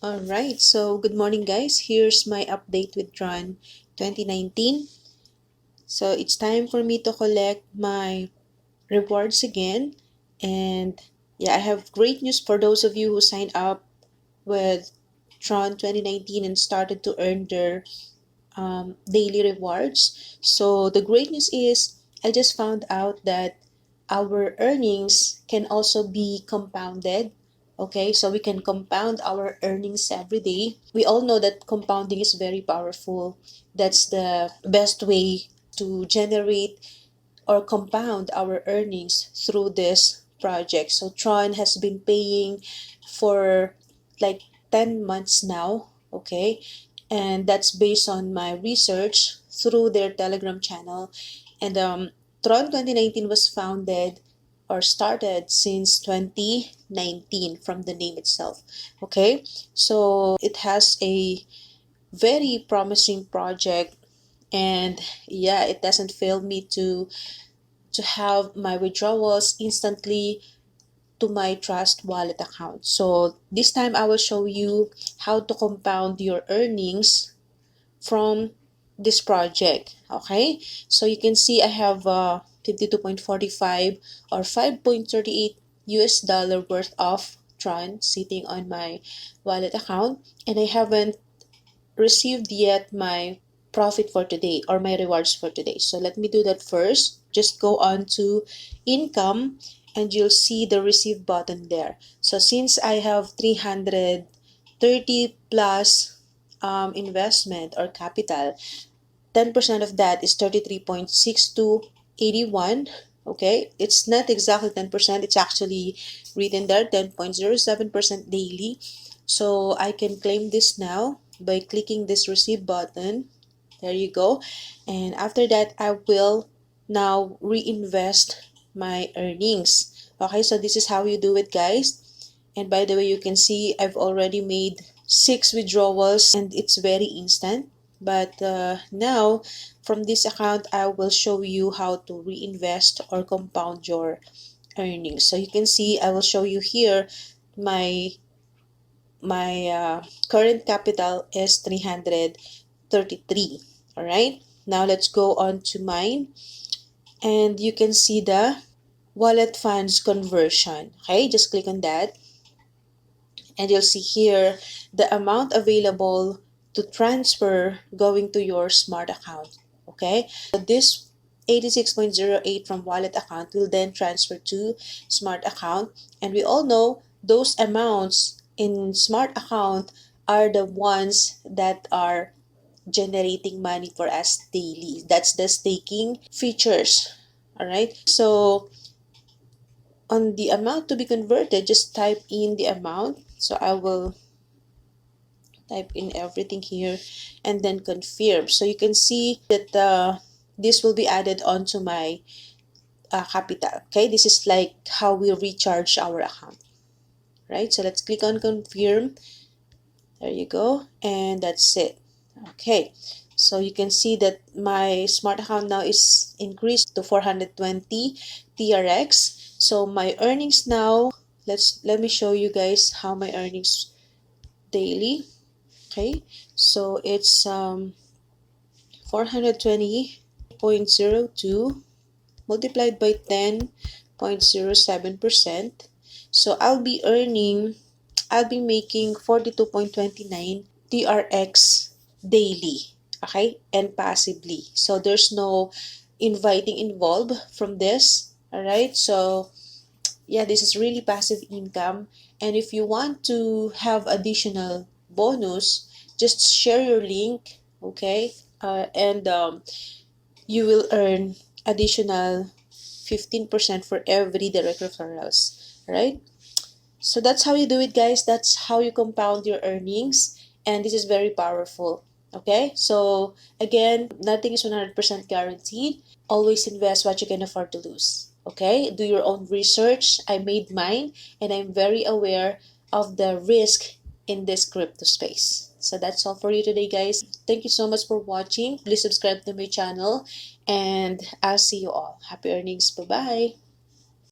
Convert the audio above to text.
Alright, so good morning guys. Here's my update with TRON 2019. So it's time for me to collect my rewards again. And yeah, I have great news for those of you who signed up with TRON 2019 and started to earn their daily rewards. So the great news is I just found out that our earnings can also be compounded. Okay, so we can compound our earnings every day. We all know that compounding is very powerful. That's the best way to generate or compound our earnings through this project. So Tron has been paying for like 10 months now, okay? And that's based on my research through their Telegram channel. And Tron 2019 was founded or started since 2019 from the name itself, okay? So it has a very promising project, and yeah, it doesn't fail me to have my withdrawals instantly to my Trust Wallet account. So this time I will show you how to compound your earnings from this project. Okay, so you can see I have 52.45 or 5.38 US dollar worth of Tron sitting on my wallet account, and I haven't received yet my profit for today or my rewards for today. So let me do that first. Just go on to income and you'll see the receive button there. So since I have 330 plus investment or capital, 10% of that is 33.6281. Okay, it's not exactly 10%, it's actually written there 10.07% daily. So I can claim this now by clicking this receive button. There you go. And after that, I will now reinvest my earnings. Okay, so this is how you do it, guys. And by the way, you can see I've already made 6 withdrawals and it's very instant. But now from this account, I will show you how to reinvest or compound your earnings. So you can see I will show you here my current capital is 333. All right, now let's go on to mine, and you can see the wallet funds conversion. Okay, just click on that and you'll see here the amount available to transfer going to your smart account. Okay, so this 86.08 from wallet account will then transfer to smart account, and we all know those amounts in smart account are the ones that are generating money for us daily. That's the staking features. All right, so on the amount to be converted, just type in the amount. So I will type in everything here and then confirm. So you can see that this will be added onto my capital. Okay, this is like how we recharge our account, right? So let's click on confirm. There you go, and that's it. Okay, so you can see that my smart account now is increased to 420 TRX. So my earnings now, let me show you guys how my earnings daily. Okay, so it's 420.02 multiplied by 10.07%. So I'll be making 42.29 TRX daily, okay, and passively. So there's no inviting involved from this. All right, so yeah, this is really passive income. And if you want to have additional bonus, just share your link, okay, and you will earn additional 15% for every direct referrals, right? So that's how you do it, guys. That's how you compound your earnings, and this is very powerful. Okay, so again, nothing is 100% guaranteed. Always invest what you can afford to lose. Okay, do your own research. I made mine, and I'm very aware of the risk in this crypto space. So that's all for you today, guys. Thank you so much for watching. Please subscribe to my channel, and I'll see you all. Happy earnings. Bye bye.